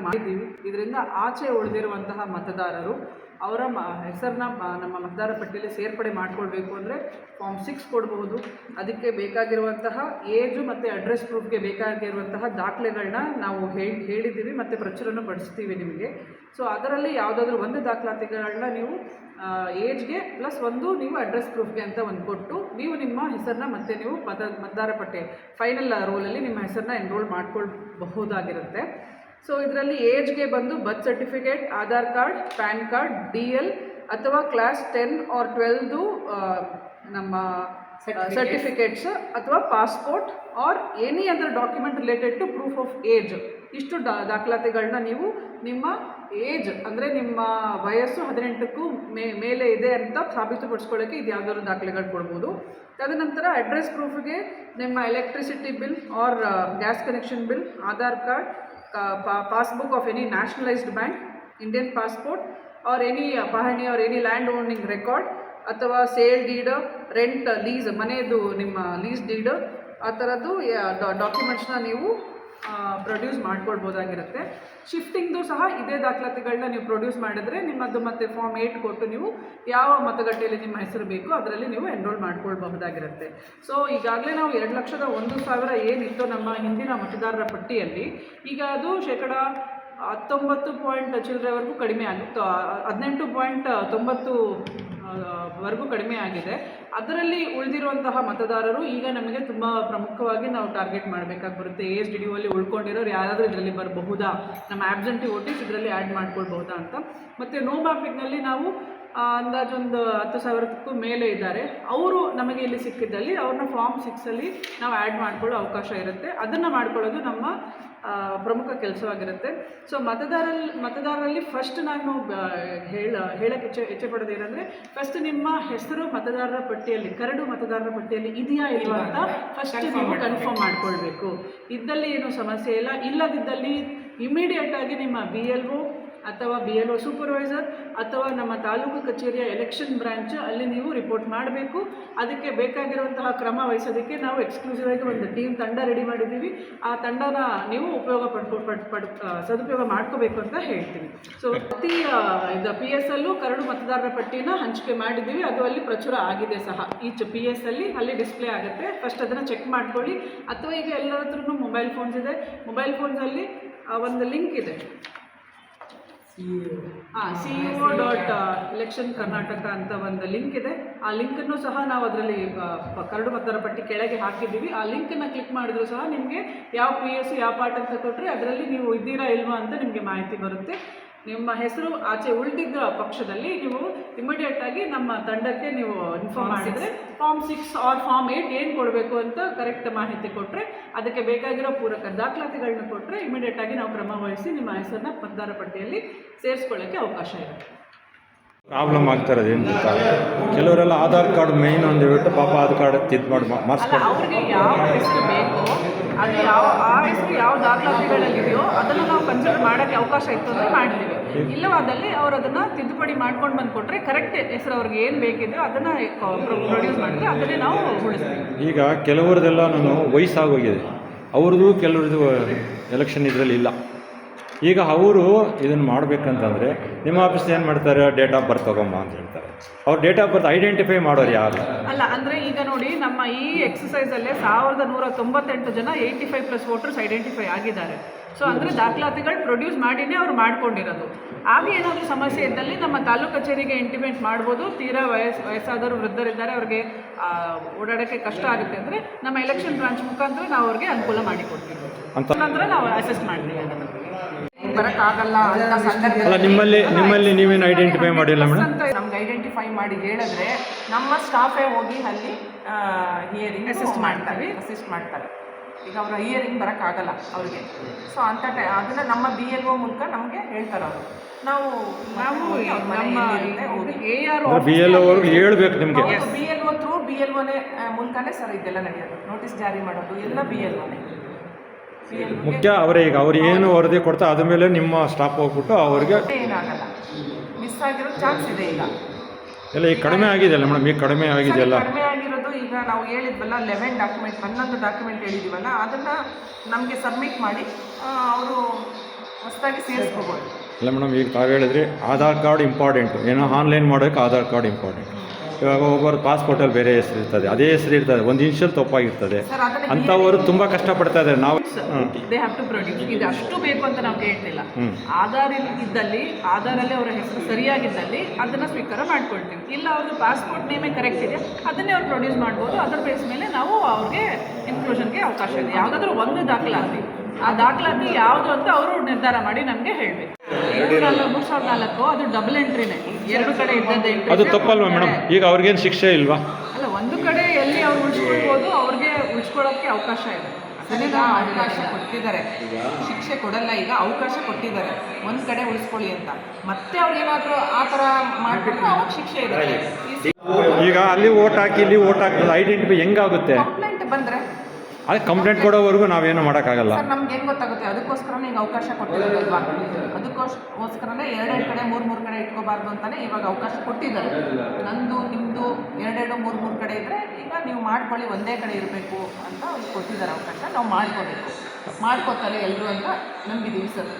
ಮಾಡಿದ್ದೀವಿ. ಇದರಿಂದ ಆಚೆ ಉಳಿದಿರುವಂತಹ ಮತದಾರರು ಅವರ ಹೆಸರನ್ನ ನಮ್ಮ ಮತದಾರ ಪಟ್ಟಿಯಲ್ಲಿ ಸೇರ್ಪಡೆ ಮಾಡ್ಕೊಳ್ಬೇಕು ಅಂದರೆ ಫಾರ್ಮ್ 6 ಕೊಡಬಹುದು. ಅದಕ್ಕೆ ಬೇಕಾಗಿರುವಂತಹ ಏಜು ಮತ್ತು ಅಡ್ರೆಸ್ ಪ್ರೂಫ್ಗೆ ಬೇಕಾಗಿರುವಂತಹ ದಾಖಲೆಗಳನ್ನ ನಾವು ಹೇಳಿದ್ದೀವಿ ಮತ್ತು ಪ್ರಚುರನೂ ಪಡಿಸ್ತೀವಿ ನಿಮಗೆ. ಸೊ ಅದರಲ್ಲಿ ಯಾವುದಾದ್ರೂ ಒಂದು ದಾಖಲಾತಿಗಳನ್ನ ನೀವು ಏಜ್ಗೆ ಪ್ಲಸ್ ಒಂದು ನೀವು ಅಡ್ರೆಸ್ ಪ್ರೂಫ್ಗೆ ಅಂತ ಒಂದು ಕೊಟ್ಟು ನೀವು ನಿಮ್ಮ ಹೆಸರನ್ನ ಮತ್ತೆ ನೀವು ಮತದಾರ ಪಟ್ಟಿ ಫೈನಲ್ ರೋಲಲ್ಲಿ ನಿಮ್ಮ ಹೆಸರನ್ನ ಎನ್ರೋಲ್ ಮಾಡ್ಕೊಳ್ಬಹುದಾಗಿರುತ್ತೆ. ಸೊ ಇದರಲ್ಲಿ ಏಜ್ಗೆ ಬಂದು birth certificate, Aadhaar card, PAN card, DL ಅಥವಾ ಕ್ಲಾಸ್ 10 or 12 ನಮ್ಮ ಸರ್ಟಿಫಿಕೇಟ್ಸ್ ಅಥವಾ passport or any other document related to proof of age, ಇಷ್ಟು ದಾಖಲಾತಿಗಳನ್ನ ನೀವು ನಿಮ್ಮ ಏಜ್ ಅಂದರೆ ನಿಮ್ಮ ವಯಸ್ಸು 18ಕ್ಕೂ ಮೇಲೆ ಇದೆ ಅಂತ ಸಾಬೀತುಪಡಿಸ್ಕೊಳ್ಳೋಕ್ಕೆ ಇದು ಯಾವುದಾದ್ರು ದಾಖಲೆಗಳು ಕೊಡ್ಬೋದು. ತದನಂತರ ಅಡ್ರೆಸ್ ಪ್ರೂಫ್ಗೆ ನಿಮ್ಮ electricity bill or gas connection bill, Aadhaar card, passbook of any nationalised bank, Indian passport or any pahani or any land owning record ಅಥವಾ ಸೇಲ್ ಡೀಡ್, ರೆಂಟ್, ಲೀಸ್, ಮನೆಯದು ನಿಮ್ಮ ಲೀಸ್ ಡೀಡ್, ಆ ಥರದ್ದು ಡಾಕ್ಯುಮೆಂಟ್ಸ್ನ ನೀವು ಪ್ರೊಡ್ಯೂಸ್ ಮಾಡ್ಕೊಳ್ಬೋದಾಗಿರುತ್ತೆ. ಶಿಫ್ಟಿಂಗ್ದು ಸಹ ಇದೇ ದಾಖಲಾತಿಗಳನ್ನ ನೀವು ಪ್ರೊಡ್ಯೂಸ್ ಮಾಡಿದ್ರೆ ನಿಮ್ಮದು ಮತ್ತೆ ಫಾರ್ಮ್ 8 ಕೊಟ್ಟು ನೀವು ಯಾವ ಮತಗಟ್ಟೆಯಲ್ಲಿ ನಿಮ್ಮ ಹೆಸರು ಬೇಕೋ ಅದರಲ್ಲಿ ನೀವು ಎನ್ರೋಲ್ ಮಾಡ್ಕೊಳ್ಬಹುದಾಗಿರುತ್ತೆ. ಸೊ ಈಗಾಗಲೇ ನಾವು 2,01,000 ಏನಿತ್ತು ನಮ್ಮ ಹಿಂದಿನ ಮತದಾರರ ಪಟ್ಟಿಯಲ್ಲಿ, ಈಗ ಅದು 19 ಚಿಲ್ಲರೆವರೆಗೂ ಕಡಿಮೆ ಆಗಿತ್ತು, 18.90 ವರೆಗೂ ಕಡಿಮೆ ಆಗಿದೆ. ಅದರಲ್ಲಿ ಉಳಿದಿರುವಂತಹ ಮತದಾರರು ಈಗ ನಮಗೆ ತುಂಬ ಪ್ರಮುಖವಾಗಿ ನಾವು ಟಾರ್ಗೆಟ್ ಮಾಡಬೇಕಾಗಿ ಬರುತ್ತೆ. ಏಜ್ ಡಿಡ್ಯೂವಲ್ಲಿ ಉಳ್ಕೊಂಡಿರೋರು ಯಾರಾದರೂ ಇದರಲ್ಲಿ ಬರಬಹುದಾ, ನಮ್ಮ ಆಬ್ಸೆಂಟಿ ವೋಟರ್ಸ್ ಇದರಲ್ಲಿ ಆ್ಯಡ್ ಮಾಡ್ಕೊಳ್ಬಹುದಾ ಅಂತ. ಮತ್ತು ನೋ ಮ್ಯಾಪಿಂಗ್ನಲ್ಲಿ ನಾವು ಅಂದಾಜು ಒಂದು 10,000ಕ್ಕೂ ಮೇಲೆ ಇದ್ದಾರೆ. ಅವರು ನಮಗೆ ಇಲ್ಲಿ ಸಿಕ್ಕಿದ್ದಲ್ಲಿ ಅವ್ರನ್ನ ಫಾರ್ಮ್ 6ಅಲ್ಲಿ ನಾವು ಆ್ಯಡ್ ಮಾಡ್ಕೊಳ್ಳೋ ಅವಕಾಶ ಇರುತ್ತೆ. ಅದನ್ನು ಮಾಡ್ಕೊಳ್ಳೋದು ನಮ್ಮ ಪ್ರಮುಖ ಕೆಲಸವಾಗಿರುತ್ತೆ. ಸೊ ಮತದಾರರಲ್ಲಿ ಫಸ್ಟ್ ನಾನು ಹೇಳಕ್ಕೆ ಇಚ್ಛೆ ಪಡೋದು ಏನಂದರೆ, ಫಸ್ಟ್ ನಿಮ್ಮ ಹೆಸರು ಮತದಾರರ ಪಟ್ಟಿಯಲ್ಲಿ, ಕರಡು ಮತದಾರರ ಪಟ್ಟಿಯಲ್ಲಿ ಇದೆಯಾ ಇಲ್ವಾ ಅಂತ ಫಸ್ಟ್ ನೀವು ಕನ್ಫರ್ಮ್ ಮಾಡ್ಕೊಳ್ಬೇಕು. ಇದ್ದಲ್ಲಿ ಏನೂ ಸಮಸ್ಯೆ ಇಲ್ಲ. ಇಲ್ಲದಿದ್ದಲ್ಲಿ ಇಮಿಡಿಯೇಟಾಗಿ ನಿಮ್ಮ BLO ಅಥವಾ BLO ಸೂಪರ್ವೈಸರ್ ಅಥವಾ ನಮ್ಮ ತಾಲೂಕು ಕಚೇರಿಯ ಎಲೆಕ್ಷನ್ ಬ್ರಾಂಚ್ ಅಲ್ಲಿ ನೀವು ರಿಪೋರ್ಟ್ ಮಾಡಬೇಕು. ಅದಕ್ಕೆ ಬೇಕಾಗಿರುವಂತಹ ಕ್ರಮ ವಹಿಸೋದಕ್ಕೆ ನಾವು ಎಕ್ಸ್ಕ್ಲೂಸಿವ್ ಆಗಿ ಒಂದು ಟೀಮ್ ತಂಡ ರೆಡಿ ಮಾಡಿದ್ದೀವಿ. ಆ ತಂಡನ ನೀವು ಸದುಪಯೋಗ ಮಾಡ್ಕೋಬೇಕು ಅಂತ ಹೇಳ್ತೀವಿ. ಸೊ ಪ್ರತಿ PS ಅಲ್ಲೂ ಕರಡು ಮತದಾರರ ಪಟ್ಟಿನ ಹಂಚಿಕೆ ಮಾಡಿದ್ದೀವಿ. ಅದು ಅಲ್ಲಿ ಪ್ರಚುರ ಆಗಿದೆ ಸಹ. ಈ PS ಅಲ್ಲಿ ಡಿಸ್ಪ್ಲೇ ಆಗುತ್ತೆ. ಫಸ್ಟ್ ಅದನ್ನು ಚೆಕ್ ಮಾಡ್ಕೊಳ್ಳಿ. ಅಥವಾ ಈಗ ಎಲ್ಲರ ಹತ್ರನೂ ಮೊಬೈಲ್ ಫೋನ್ಸ್ ಇದೆ. ಮೊಬೈಲ್ ಫೋನ್ಸಲ್ಲಿ ಒಂದು ಲಿಂಕ್ ಇದೆ, CEO.election Karnataka ಅಂತ ಒಂದು ಲಿಂಕ್ ಇದೆ. ಆ ಲಿಂಕನ್ನು ಸಹ ನಾವು ಅದರಲ್ಲಿ ಕರಡು ಮತದಾರರ ಪಟ್ಟಿ ಕೆಳಗೆ ಹಾಕಿದ್ದೀವಿ. ಆ ಲಿಂಕನ್ನು ಕ್ಲಿಕ್ ಮಾಡಿದ್ರು ಸಹ ನಿಮಗೆ ಯಾವ PS ಯಾವ ಪಾರ್ಟ್ ಅಂತ ಕೊಟ್ಟರೆ ಅದರಲ್ಲಿ ನೀವು ಇದ್ದೀರಾ ಇಲ್ವಾ ಅಂತ ನಿಮಗೆ ಮಾಹಿತಿ ಬರುತ್ತೆ. ನಿಮ್ಮ ಹೆಸರು ಆಚೆ ಉಳಿದಿದ್ದ ಪಕ್ಷದಲ್ಲಿ ನೀವು ಇಮಿಡಿಯೇಟಾಗಿ ನಮ್ಮ ತಂಡಕ್ಕೆ ನೀವು ಇನ್ಫಾರ್ಮ್ ಮಾಡಿದರೆ ಫಾರ್ಮ್ 6 ಆರ್ ಫಾರ್ಮ್ 8 ಏನು ಕೊಡಬೇಕು ಅಂತ ಕರೆಕ್ಟ್ ಮಾಹಿತಿ ಕೊಟ್ಟರೆ, ಅದಕ್ಕೆ ಬೇಕಾಗಿರೋ ಪೂರಕ ದಾಖಲಾತಿಗಳನ್ನ ಕೊಟ್ಟರೆ ಇಮಿಡಿಯೇಟಾಗಿ ನಾವು ಕ್ರಮ ವಹಿಸಿ ನಿಮ್ಮ ಹೆಸರನ್ನ ಮತದಾರ ಪಟ್ಟಿಯಲ್ಲಿ ಸೇರಿಸ್ಕೊಳ್ಳೋಕ್ಕೆ ಅವಕಾಶ ಇರುತ್ತೆ. ಪ್ರಾಬ್ಲಮ್ ಆಗ್ತಾ ಇರೋದು ಏನು ಗೊತ್ತಾ, ಕೆಲವರೆಲ್ಲ ಆಧಾರ್ ಕಾರ್ಡ್ ಮೇಯ್ನ್ ಅಂದ್ಬಿಟ್ಟು ಪಾಪ ಆಧಾರ್ ಕಾರ್ಡ್ ತಿದ್ದು ಮಾಡಿ ಮಾಡಿಸ್ಕೊಂಡು ಅವ್ರಿಗೆ ಯಾವ ಹೆಸರು ಬೇಕೋ ಅದು ಆ ಹೆಸರು ಯಾವ ದಾಖಲಾತಿಗಳಲ್ಲಿದೆಯೋ ಅದನ್ನು ನಾವು ಕನ್ಸಿಡರ್ ಮಾಡೋಕ್ಕೆ ಅವಕಾಶ ಇತ್ತು ಅಂದರೆ ಮಾಡ್ತೀವಿ. ಇಲ್ಲವಾದಲ್ಲಿ ಅವರು ಅದನ್ನು ತಿದ್ದುಪಡಿ ಮಾಡ್ಕೊಂಡು ಬಂದುಕೊಟ್ರೆ ಕರೆಕ್ಟ್ ಹೆಸರು ಅವ್ರಿಗೆ ಏನು ಬೇಕಿದೆಯೋ ಅದನ್ನು ಪ್ರೊಡ್ಯೂಸ್ ಮಾಡಿದ್ರೆ ಅದನ್ನೇ ನಾವು ಉಳಿಸ್ತೀವಿ. ಈಗ ಕೆಲವ್ರದ್ದೆಲ್ಲ ನಾನು ವಯಸ್ಸಾಗೋಗಿದೆ, ಅವ್ರದ್ದು ಕೆಲವ್ರದ್ದು ಎಲೆಕ್ಷನ್ ಇದರಲ್ಲಿ ಇಲ್ಲ. ಈಗ ಅವರು ಇದನ್ನು ಮಾಡಬೇಕಂತಂದರೆ ನಿಮ್ಮ ಆಫೀಸ್ ಏನು ಮಾಡ್ತಾರೆ, ಡೇಟ್ ಆಫ್ ಬರ್ತ್ ತಗೊಂಬ ಅಂತ ಹೇಳ್ತಾರೆ. ಅವ್ರು ಡೇಟ್ ಆಫ್ ಬರ್ತ್ ಐಡೆಂಟಿಫೈ ಮಾಡೋರು ಯಾರು ಅಲ್ಲ. ಅಂದರೆ ಈಗ ನೋಡಿ, ನಮ್ಮ ಈ ಎಕ್ಸಸೈಸಲ್ಲೇ 1,198 ಜನ 85+ ವೋಟರ್ಸ್ ಐಡೆಂಟಿಫೈ ಆಗಿದ್ದಾರೆ. ಸೊ ಅಂದರೆ ದಾಖಲಾತಿಗಳು ಪ್ರೊಡ್ಯೂಸ್ ಮಾಡಿನೇ ಅವ್ರು ಮಾಡ್ಕೊಂಡಿರೋದು. ಆಗ ಏನಾದರೂ ಸಮಸ್ಯೆ ಇದ್ದಲ್ಲಿ ನಮ್ಮ ತಾಲೂಕು ಕಚೇರಿಗೆ ಇಂಟಿಮೇಟ್ ಮಾಡ್ಬೋದು. ತೀರಾ ವಯಸ್ಸಾದವರು ವೃದ್ಧರಿದ್ದಾರೆ, ಅವ್ರಿಗೆ ಓಡಾಡೋಕ್ಕೆ ಕಷ್ಟ ಆಗುತ್ತೆ ಅಂದರೆ ನಮ್ಮ ಎಲೆಕ್ಷನ್ ಬ್ರಾಂಚ್ ಮುಖಾಂತರ ನಾವು ಅವ್ರಿಗೆ ಅನುಕೂಲ ಮಾಡಿಕೊಡ್ತೀವಿ. ನಂತರ ನಾವು ಅಸೆಸ್ ಮಾಡ್ತೀವಿ. ಅದನ್ನು ಬರೋಕ್ಕಾಗಲ್ಲ ಅಂತ ಸಂದರ್ಭ ನಿಮ್ಮಲ್ಲಿ ನೀವೇನು ಐಡೆಂಟಿಫೈ ಮಾಡಿಲ್ಲ ಮೇಡಮ್? ನಮ್ಗೆ ಐಡೆಂಟಿಫೈ ಮಾಡಿ ಹೇಳಿದ್ರೆ ನಮ್ಮ ಸ್ಟಾಫೇ ಹೋಗಿ ಅಲ್ಲಿ ಹಿಯರಿಂಗ್ ಅಸಿಸ್ಟ್ ಮಾಡ್ತಾರೆ. ಈಗ ಅವರ ಹಿಯರಿಂಗ್ ಬರೋಕ್ಕಾಗಲ್ಲ ಅವ್ರಿಗೆ. ಸೊ ಅಂಥ ಅದನ್ನು ನಮ್ಮ BLO ಮೂಲಕ ನಮಗೆ ಹೇಳ್ತಾರೆ ಅವರು. ನಾವು BLO ಅವ್ರಿಗೆ ಹೇಳ್ಬೇಕು. ನಿಮಗೆ BLO ಥ್ರೂ BLOನೇ ಮೂಲಕನೇ ಸರ್ ಇದೆಲ್ಲ ನಡೆಯೋದು. ನೋಟಿಸ್ ಜಾರಿ ಮಾಡೋದು ಎಲ್ಲ BLOನೇ ಮುಖ್ಯ. ಅವರೇ ಈಗ ಅವ್ರು ಏನು ವರದಿ ಕೊಡ್ತಾ ಅದ ಮೇಲೆ ನಿಮ್ಮ ಸ್ಟಾಫ್ ಹೋಗ್ಬಿಟ್ಟು ಅವ್ರಿಗೆ ಏನಾಗಲ್ಲ, ಮಿಸ್ ಆಗಿರೋ ಚಾನ್ಸ್ ಇದೆ. ಈಗ ಎಲ್ಲ ಈಗ ಕಡಿಮೆ ಆಗಿದೆಯಲ್ಲ ಮೇಡಮ್? ಈಗ ಕಡಿಮೆ ಆಗಿದೆಯಲ್ಲ. ಕಡಿಮೆ ಆಗಿರೋದು ಈಗ ನಾವು ಹೇಳಿದ್ವಲ್ಲ 11 ಡಾಕ್ಯುಮೆಂಟ್ ಹೇಳಿದ್ದೀವಲ್ಲ, ಅದನ್ನು ನಮಗೆ ಸಬ್ಮಿಟ್ ಮಾಡಿ ಅವರು ಹೊಸದಾಗಿ ಸೇರಿಸ್ಕೋಬೋದು. ಇಲ್ಲ ಮೇಡಮ್, ಈಗ ತಾವು ಹೇಳಿದ್ರಿ ಆಧಾರ್ ಕಾರ್ಡ್ ಇಂಪಾರ್ಟೆಂಟು, ಏನೋ ಆನ್ಲೈನ್ ಮಾಡೋಕ್ಕೆ ಆಧಾರ್ ಕಾರ್ಡ್ ಇಂಪಾರ್ಟೆಂಟ್. ಇವಾಗ ಒಬ್ಬರು ಪಾಸ್ಪೋರ್ಟಲ್ಲಿ ಬೇರೆ ಹೆಸರು ಇರ್ತದೆ, ಅದೇ ಹೆಸರು ಇರ್ತದೆ, ಒಂದು ಇನ್ಷಿಯಲ್ ತಪ್ಪಾಗಿರ್ತದೆ. ಸರ್ ಅದನ್ನ ಅಂಥವರು ತುಂಬ ಕಷ್ಟಪಡ್ತಾ ಇದ್ದಾರೆ. ನಾವು ದೇ ಹ್ಯಾವ್ ಟು ಪ್ರೊಡ್ಯೂಸ್. ಇದು ಅಷ್ಟು ಬೇಕು ಅಂತ ನಾವು ಕೇಳ್ತಿಲ್ಲ. ಆಧಾರ್ ಇದ್ದಲ್ಲಿ, ಆಧಾರಲ್ಲಿ ಅವರ ಹೆಸರು ಸರಿಯಾಗಿದ್ದಲ್ಲಿ ಅದನ್ನು ಸ್ವೀಕಾರ ಮಾಡ್ಕೊಳ್ತೀವಿ. ಇಲ್ಲ ಅವ್ರದ್ದು ಪಾಸ್ಪೋರ್ಟ್ ನೇಮೇ ಕರೆಕ್ಟ್ ಇದೆ, ಅದನ್ನೇ ಅವ್ರು ಪ್ರೊಡ್ಯೂಸ್ ಮಾಡ್ಬೋದು. ಅದರ ಬೇಸ್ ಮೇಲೆ ನಾವು ಅವ್ರಿಗೆ ಇನ್ಕ್ಲೂಷನ್ಗೆ ಅವಕಾಶ ಇದೆ. ಯಾವುದಾದ್ರೂ ಒಂದು ದಾಖಲಾತಿ, ಆ ದಾಖಲಾತಿ ಯಾವುದು ಅಂತ ಅವರು ನಿರ್ಧಾರ ಮಾಡಿ ನಮಗೆ ಹೇಳಬೇಕು. 3,400 ಅದು ಡಬಲ್ ಎಂಟ್ರಿನೇ, ಎರಡು ಕಡೆ ಇದ್ದದ್ದು ಎಂಟ್ರಿ. ಅದು ತಪ್ಪಲ್ವಾ ಮೇಡಮ್? ಈಗ ಅವ್ರಿಗೇನು ಶಿಕ್ಷೆ ಇಲ್ವಾ? ಅಲ್ಲ, ಒಂದು ಕಡೆ ಎಲ್ಲಿ ಅವ್ರು ಉಳಿಸ್ಕೊಳ್ಬೋದು, ಅವ್ರಿಗೆ ಉಳಿಸ್ಕೊಳ್ಳೋಕ್ಕೆ ಅವಕಾಶ ಇದೆ. ಅದನ್ನ ಅವಕಾಶ ಕೊಟ್ಟಿದ್ದಾರೆ, ಶಿಕ್ಷೆ ಕೊಡಲ್ಲ. ಈಗ ಅವಕಾಶ ಕೊಟ್ಟಿದ್ದಾರೆ ಒಂದು ಕಡೆ ಉಳಿಸ್ಕೊಳ್ಳಿ ಅಂತ. ಮತ್ತೆ ಅವ್ರು ಏನಾದರೂ ಆ ಥರ ಮಾಡಿಬಿಟ್ರೆ ಅವಾಗ ಶಿಕ್ಷೆ ಇರುತ್ತೆ. ಈಗ ಅಲ್ಲಿ ಓಟ್ ಹಾಕಿ ಇಲ್ಲಿ ಓಟ್ ಹಾಕಿದ್ರೆ ಐಡೆಂಟಿಫೈ ಹೆಂಗಾಗುತ್ತೆ? ಕಂಪ್ಲೇಂಟ್ ಬಂದರೆ ಅದೇ ಕಂಪ್ಲೇಂಟ್ ಕೊಡೋವರೆಗೂ ನಾವೇನು ಮಾಡೋಕ್ಕಾಗಲ್ಲ. ಸರ್ ನಮ್ಗೆ ಹೆಂಗೆ ಗೊತ್ತಾಗುತ್ತೆ? ಅದಕ್ಕೋಸ್ಕರನೇ ಈಗ ಅವಕಾಶ ಕೊಟ್ಟಿರೋದಲ್ವಾ? ಅದಕ್ಕೋಸ್ಕರನೇ 2 ಕಡೆ 3 ಕಡೆ ಇಟ್ಕೋಬಾರ್ದು ಅಂತಲೇ ಇವಾಗ ಅವಕಾಶ ಕೊಟ್ಟಿದ್ದಾರೆ. ನಂದು ನಿಮ್ಮದು 2 3 ಕಡೆ ಇದ್ದರೆ ಈಗ ನೀವು ಮಾಡ್ಕೊಳ್ಳಿ, ಒಂದೇ ಕಡೆ ಇರಬೇಕು ಅಂತ ಅವ್ರಿಗೆ ಕೊಟ್ಟಿದ್ದಾರೆ ಅವಕಾಶ. ನಾವು ಮಾಡ್ಕೋಬೇಕು, ಮಾಡ್ಕೋತಾರೆ ಎಲ್ಲರೂ ಅಂತ ನಂಬಿದ್ದೀವಿ ಸರ್.